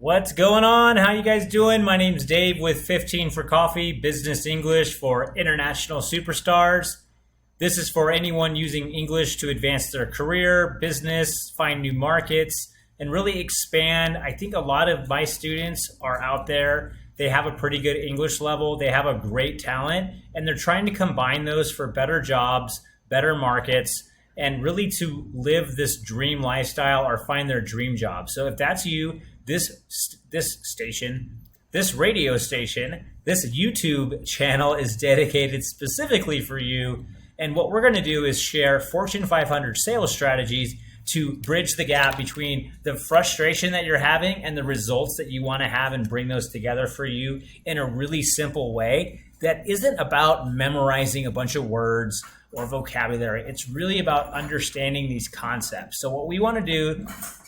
What's going on? How you guys doing? My name's Dave with 15 for Coffee, business English for international superstars. This is for anyone using English to advance their career, business, find new markets, and really expand. I think a lot of my students are out there. They have a pretty good English level. They have a great talent, and they're trying to combine those for better jobs, better markets, and really to live this dream lifestyle or find their dream job. So if that's you, this station, this radio station, this YouTube channel is dedicated specifically for you. And what we're going to do is share Fortune 500 sales strategies to bridge the gap between the frustration that you're having and the results that you want to have, and bring those together for you in a really simple way that isn't about memorizing a bunch of words or vocabulary. It's really about understanding these concepts. So what we want to do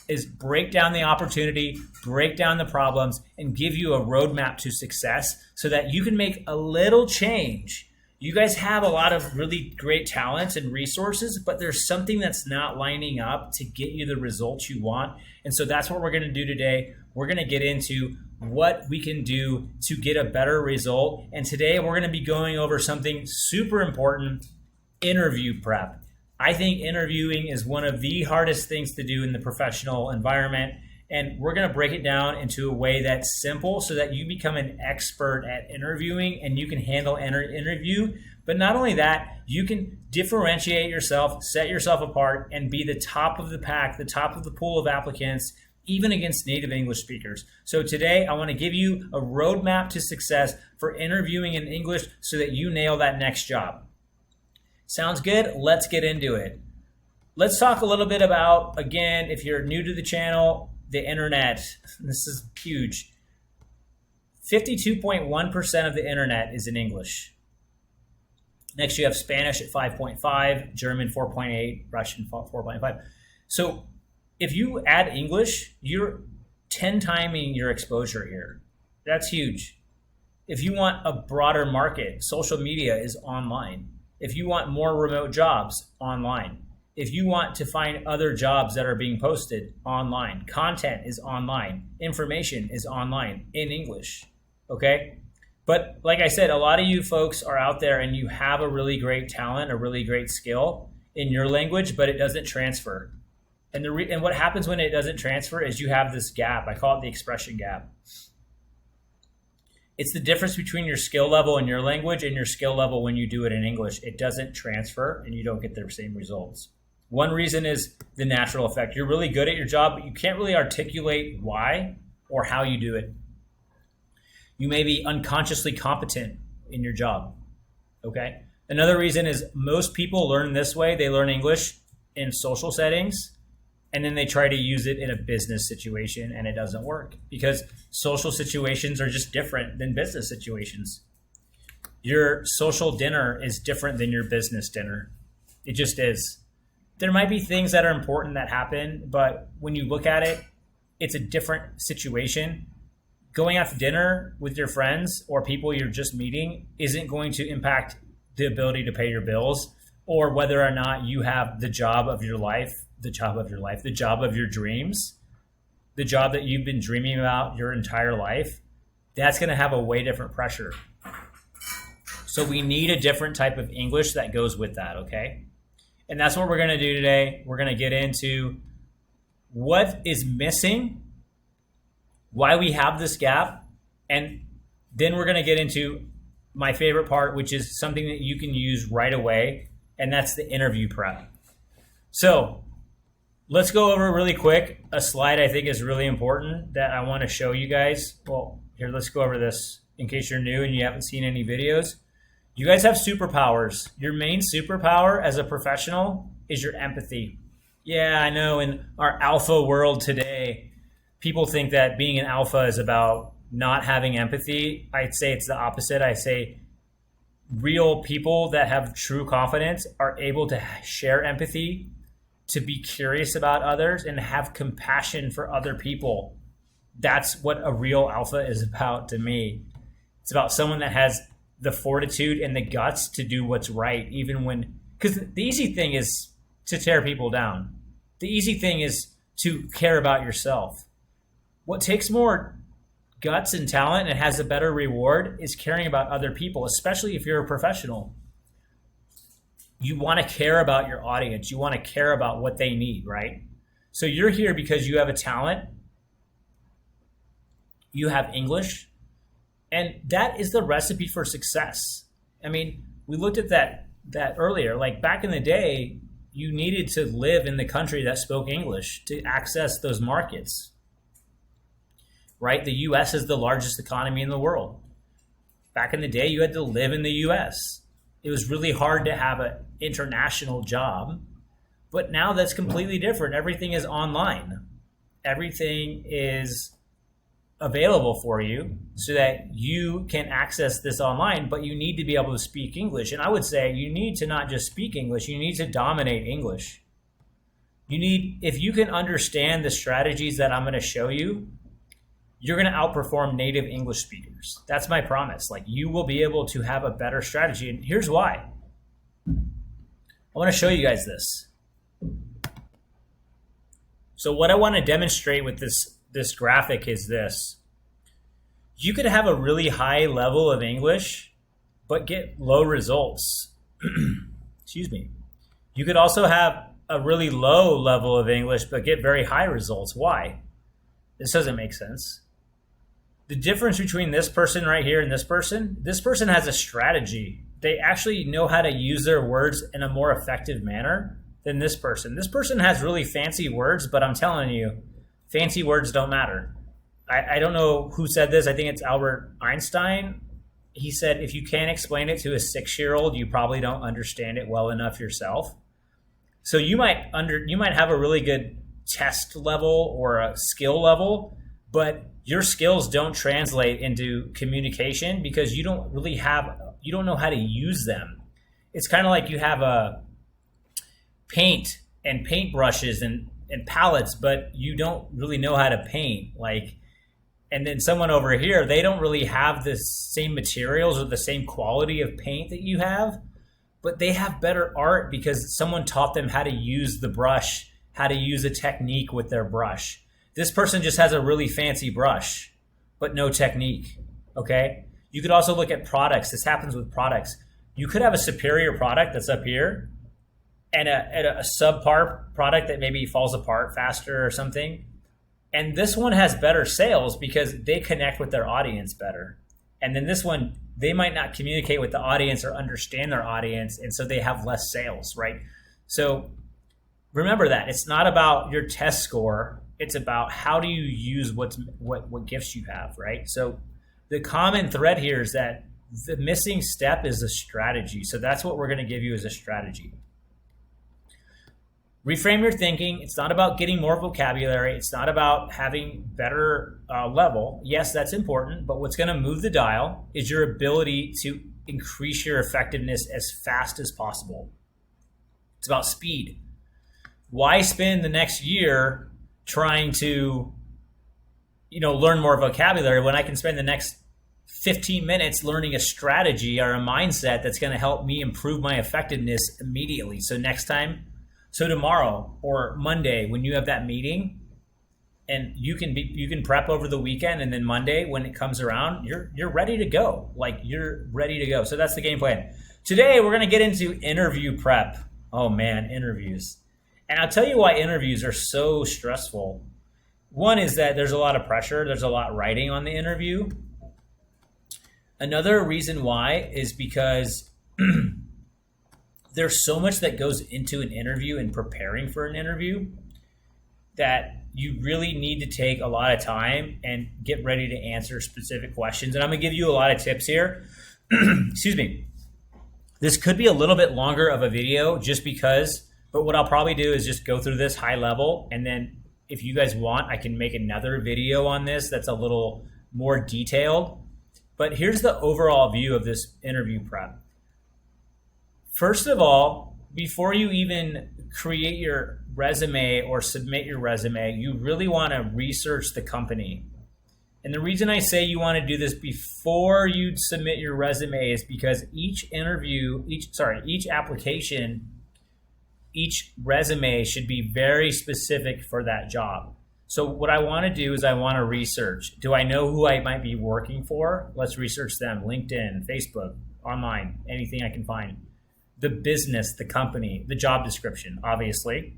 is break down the opportunity, break down the problems, and give you a roadmap to success so that you can make a little change. You guys have a lot of really great talents and resources, but there's something that's not lining up to get you the results you want. And so that's what we're going to do today. We're going to get into what we can do to get a better result. And today we're going to be going over something super important: interview prep. I think interviewing is one of the hardest things to do in the professional environment. And we're going to break it down into a way that's simple so that you become an expert at interviewing and you can handle an interview. But not only that, you can differentiate yourself, set yourself apart, and be the top of the pack, the top of the pool of applicants, even against native English speakers. So today, I want to give you a roadmap to success for interviewing in English so that you nail that next job. Sounds good? Let's get into it. Let's talk a little bit about, again, if you're new to the channel, the internet. This is huge. 52.1% of the internet is in English. Next, you have Spanish at 5.5, German 4.8, Russian 4.5. So if you add English, you're 10 timing your exposure here. That's huge. If you want a broader market, social media is online. If you want more remote jobs, online. If you want to find other jobs that are being posted, online. Content is online. Information is online in English, okay? But like I said, a lot of you folks are out there and you have a really great talent, a really great skill in your language, but it doesn't transfer. And what happens when it doesn't transfer is you have this gap. I call it the expression gap. It's the difference between your skill level in your language and your skill level when you do it in English. It doesn't transfer and you don't get the same results. One reason is the natural effect. You're really good at your job, but you can't really articulate why or how you do it. You may be unconsciously competent in your job, okay? Another reason is most people learn this way. They learn English in social settings, and then they try to use it in a business situation, and it doesn't work because social situations are just different than business situations. Your social dinner is different than your business dinner. It just is. There might be things that are important that happen, but when you look at it, it's a different situation. Going out to dinner with your friends or people you're just meeting isn't going to impact the ability to pay your bills or whether or not you have the job of your life, the job of your dreams, the job that you've been dreaming about your entire life. That's going to have a way different pressure. So we need a different type of English that goes with that, okay? And that's what we're going to do today. We're going to get into what is missing, why we have this gap, and then we're going to get into my favorite part, which is something that you can use right away, and that's the interview prep. So let's go over really quick a slide I think is really important that I want to show you guys. Well, here, let's go over this in case you're new and you haven't seen any videos. You guys have superpowers. Your main superpower as a professional is your empathy. Yeah, I know in our alpha world today, people think that being an alpha is about not having empathy. I'd say it's the opposite. I say real people that have true confidence are able to share empathy, to be curious about others, and have compassion for other people. That's what a real alpha is about to me. It's about someone that has the fortitude and the guts to do what's right, even when, because the easy thing is to tear people down. The easy thing is to care about yourself. What takes more guts and talent and has a better reward is caring about other people, especially if you're a professional. You want to care about your audience. You want to care about what they need, right? So you're here because you have a talent, you have English, and that is the recipe for success. I mean, we looked at that earlier. Like back in the day, you needed to live in the country that spoke English to access those markets, right? The US is the largest economy in the world. Back in the day, you had to live in the US. It was really hard to have an international job, but now that's completely different. Everything is online. Everything is available for you so that you can access this online, but you need to be able to speak English. And I would say you need to not just speak English, you need to dominate English. If you can understand the strategies that I'm going to show you, you're going to outperform native English speakers. That's my promise. Like, you will be able to have a better strategy. And here's why. I want to show you guys this. So what I want to demonstrate with this graphic is this. You could have a really high level of English, but get low results. Excuse me. You could also have a really low level of English, but get very high results. Why? This doesn't make sense. The difference between this person right here and this person has a strategy. They actually know how to use their words in a more effective manner than this person. This person has really fancy words, but I'm telling you, fancy words don't matter. I don't know who said this. I think it's Albert Einstein. He said, if you can't explain it to a 6-year-old, you probably don't understand it well enough yourself. So you might have a really good test level or a skill level, but your skills don't translate into communication because you don't know how to use them. It's kind of like you have a paint and paintbrushes and palettes, but you don't really know how to paint. And then someone over here, they don't really have the same materials or the same quality of paint that you have, but they have better art because someone taught them how to use the brush, how to use a technique with their brush. This person just has a really fancy brush, but no technique, okay? You could also look at products. This happens with products. You could have a superior product that's up here and a subpar product that maybe falls apart faster or something. And this one has better sales because they connect with their audience better. And then this one, they might not communicate with the audience or understand their audience, and so they have less sales, right? So remember that. It's not about your test score. It's about how do you use what gifts you have, right? So the common thread here is that the missing step is a strategy. So that's what we're going to give you as a strategy. Reframe your thinking. It's not about getting more vocabulary. It's not about having better level. Yes, that's important, but what's going to move the dial is your ability to increase your effectiveness as fast as possible. It's about speed. Why spend the next year trying to, learn more vocabulary when I can spend the next 15 minutes learning a strategy or a mindset that's going to help me improve my effectiveness immediately? So tomorrow or Monday when you have that meeting, and you can prep over the weekend, and then Monday when it comes around, you're ready to go. You're ready to go. So that's the game plan. Today we're going to get into interview prep. Oh man, interviews. And I'll tell you why interviews are so stressful. One is that there's a lot of pressure. There's a lot riding on the interview. Another reason why is because there's so much that goes into an interview and preparing for an interview that you really need to take a lot of time and get ready to answer specific questions. And I'm going to give you a lot of tips here. Excuse me. This could be a little bit longer of a video just because, but what I'll probably do is just go through this high level. And then if you guys want, I can make another video on this that's a little more detailed. But here's the overall view of this interview prep. First of all, before you even create your resume or submit your resume, you really want to research the company. And the reason I say you want to do this before you submit your resume is because each application, each resume should be very specific for that job. So what I want to do is I want to research. Do I know who I might be working for? Let's research them. LinkedIn, Facebook, online, anything I can find. The business, the company, the job description, obviously.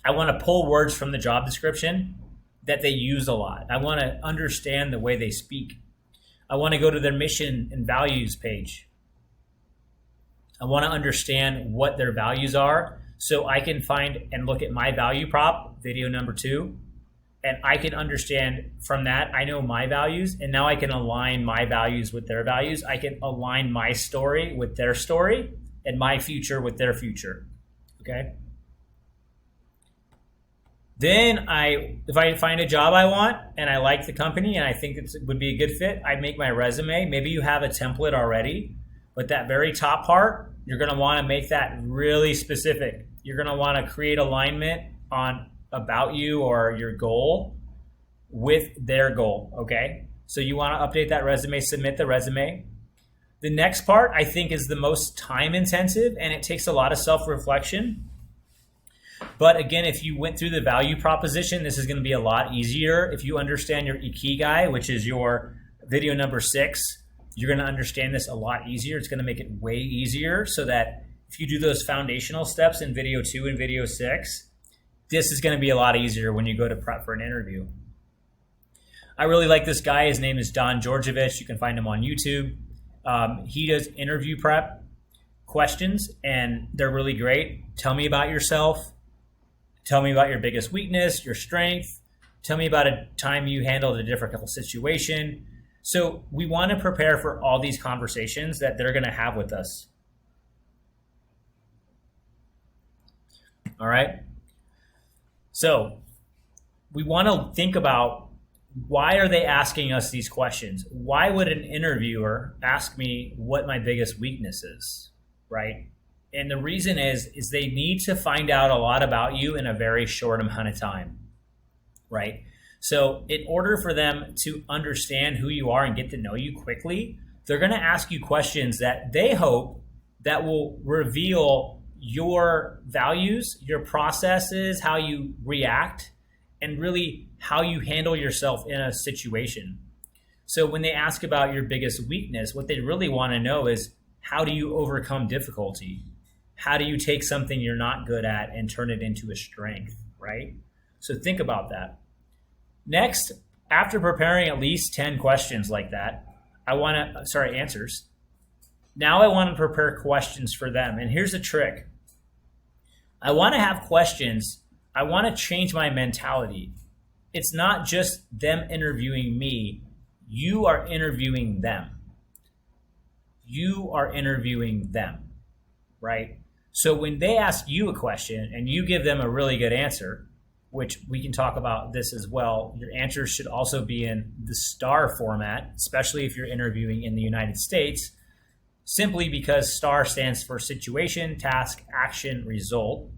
I want to pull words from the job description that they use a lot. I want to understand the way they speak. I want to go to their mission and values page. I want to understand what their values are so I can find and look at my value prop, video number 2, and I can understand from that, I know my values, and now I can align my values with their values. I can align my story with their story and my future with their future, okay? Then if I find a job I want and I like the company and I think it would be a good fit, I make my resume. Maybe you have a template already, but that very top part, you're going to want to make that really specific. You're going to want to create alignment on about you or your goal with their goal, okay? So you want to update that resume, submit the resume. The next part, I think, is the most time intensive, and it takes a lot of self-reflection. But again, if you went through the value proposition, this is going to be a lot easier. If you understand your Ikigai, which is your video number 6, you're going to understand this a lot easier. It's going to make it way easier so that if you do those foundational steps in video 2 and video 6, this is going to be a lot easier when you go to prep for an interview. I really like this guy. His name is Don Georgievich. You can find him on YouTube. He does interview prep questions, and they're really great. Tell me about yourself. Tell me about your biggest weakness, your strength. Tell me about a time you handled a difficult situation. So we want to prepare for all these conversations that they're going to have with us. All right. So we want to think about, why are they asking us these questions? Why would an interviewer ask me what my biggest weakness is, right? And the reason is they need to find out a lot about you in a very short amount of time, right? So in order for them to understand who you are and get to know you quickly, they're going to ask you questions that they hope that will reveal your values, your processes, how you react, and really how you handle yourself in a situation. So when they ask about your biggest weakness, what they really want to know is, how do you overcome difficulty? How do you take something you're not good at and turn it into a strength, right? So think about that. Next, after preparing at least 10 questions like that, answers. Now I want to prepare questions for them. And here's the trick. I want to have questions. I want to change my mentality. It's not just them interviewing me. You are interviewing them. You are interviewing them, right? So when they ask you a question and you give them a really good answer, which we can talk about this as well, your answers should also be in the STAR format, especially if you're interviewing in the United States, simply because STAR stands for situation, task, action, result.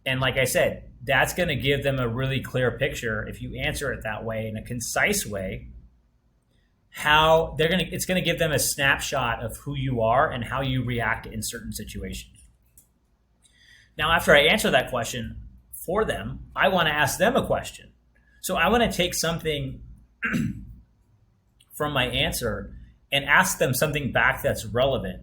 And like I said, that's going to give them a really clear picture, if you answer it that way in a concise way, it's going to give them a snapshot of who you are and how you react in certain situations. Now, after I answer that question for them, I want to ask them a question. So I want to take something from my answer and ask them something back that's relevant.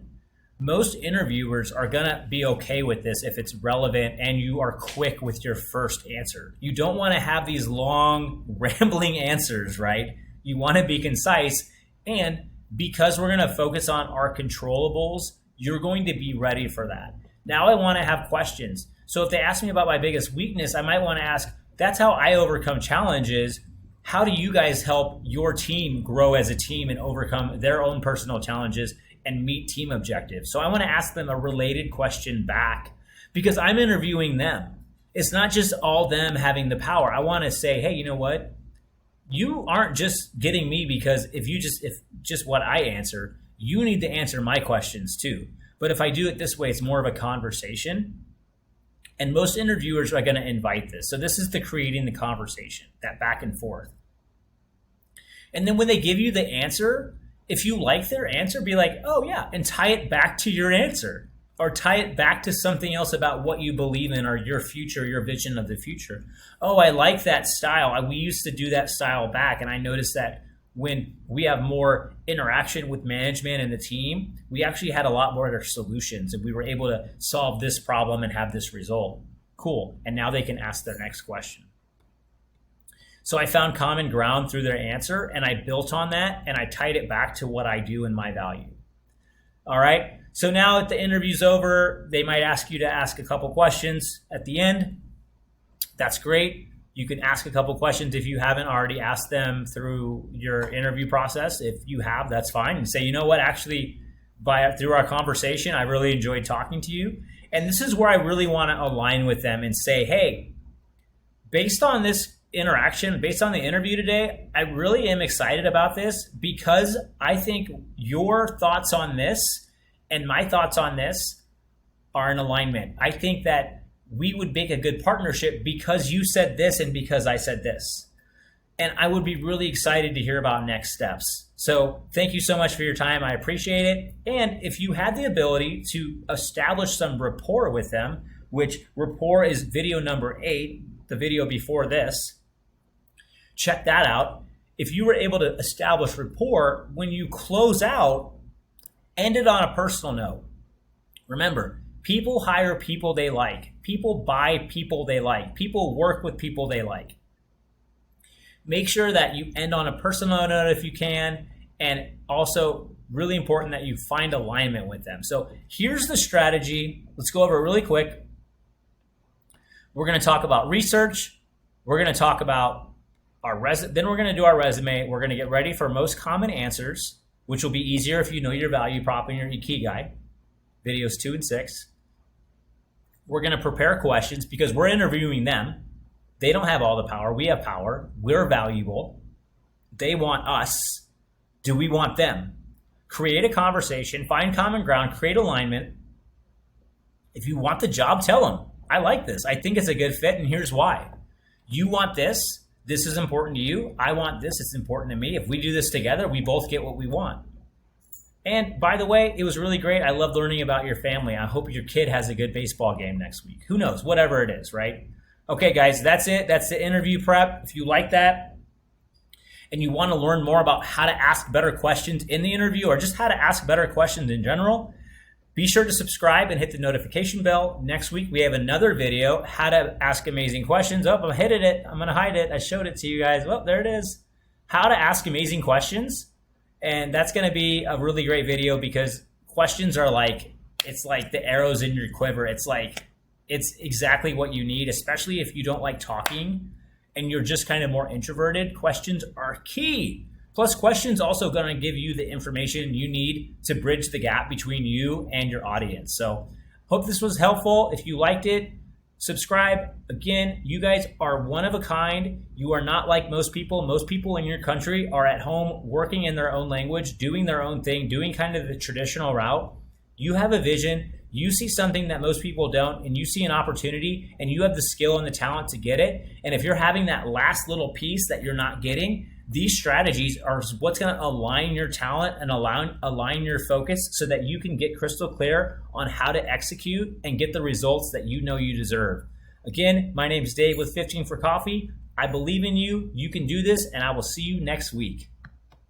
Most interviewers are going to be okay with this if it's relevant and you are quick with your first answer. You don't want to have these long, rambling answers, right? You want to be concise, and because we're going to focus on our controllables, you're going to be ready for that. Now I want to have questions. So if they ask me about my biggest weakness, I might want to ask, that's how I overcome challenges. How do you guys help your team grow as a team and overcome their own personal challenges and meet team objectives? So I want to ask them a related question back because I'm interviewing them. It's not just all them having the power. I want to say, hey, you know what? You aren't just getting me because if just what I answer, you need to answer my questions too. But if I do it this way, it's more of a conversation. And most interviewers are going to invite this. So this is the creating the conversation, that back and forth. And then when they give you the answer, if you like their answer, be like, oh yeah, and tie it back to your answer. or tie it back to something else about what you believe in or your future, your vision of the future. Oh, I like that style. We used to do that style back, and I noticed that when we have more interaction with management and the team, we actually had a lot more solutions, and we were able to solve this problem and have this result. Cool. And now they can ask their next question. So I found common ground through their answer, and I built on that, and I tied it back to what I do and my value. All right. So now that the interview's over, they might ask you to ask a couple questions at the end. That's great. You can ask a couple questions if you haven't already asked them through your interview process. If you have, that's fine. And say, you know what, actually, through our conversation, I really enjoyed talking to you. And this is where I really want to align with them and say, hey, based on this interaction, based on the interview today, I really am excited about this because I think your thoughts on this and my thoughts on this are in alignment. I think that we would make a good partnership because you said this and because I said this. And I would be really excited to hear about next steps. So thank you so much for your time. I appreciate it. And if you had the ability to establish some rapport with them, which rapport is video number 8, the video before this, check that out. If you were able to establish rapport, when you close out, end it on a personal note. Remember, people hire people they like. People buy people they like. People work with people they like. Make sure that you end on a personal note if you can, and also really important that you find alignment with them. So here's the strategy. Let's go over it really quick. We're going to talk about research. We're going to talk about then we're going to do our resume. We're going to get ready for most common answers, which will be easier if you know your value prop and your Ikigai, videos 2 and 6. We're going to prepare questions because we're interviewing them. They don't have all the power. We have power. We're valuable. They want us. Do we want them? Create a conversation, find common ground, create alignment. If you want the job, tell them, I like this. I think it's a good fit, and here's why. You want this. This is important to you. I want this. It's important to me. If we do this together, we both get what we want. And by the way, it was really great. I love learning about your family. I hope your kid has a good baseball game next week. Who knows? Whatever it is, right? Okay, guys, that's it. That's the interview prep. If you like that and you want to learn more about how to ask better questions in the interview or just how to ask better questions in general, be sure to subscribe and hit the notification bell. Next week, we have another video, how to ask amazing questions. Oh, I hid it. I'm going to hide it. I showed it to you guys. Well, there it is. How to ask amazing questions. And that's going to be a really great video because questions are like, it's like the arrows in your quiver. It's exactly what you need, especially if you don't like talking and you're just kind of more introverted. Questions are key. Plus, questions also going to give you the information you need to bridge the gap between you and your audience. So hope this was helpful. If you liked it, subscribe. Again, you guys are one of a kind. You are not like most people. Most people in your country are at home working in their own language, doing their own thing, doing kind of the traditional route. You have a vision. You see something that most people don't, and you see an opportunity, and you have the skill and the talent to get it. And if you're having that last little piece that you're not getting, these strategies are what's going to align your talent and align your focus so that you can get crystal clear on how to execute and get the results that you know you deserve. Again, my name is Dave with 15 for Coffee. I believe in you. You can do this, and I will see you next week.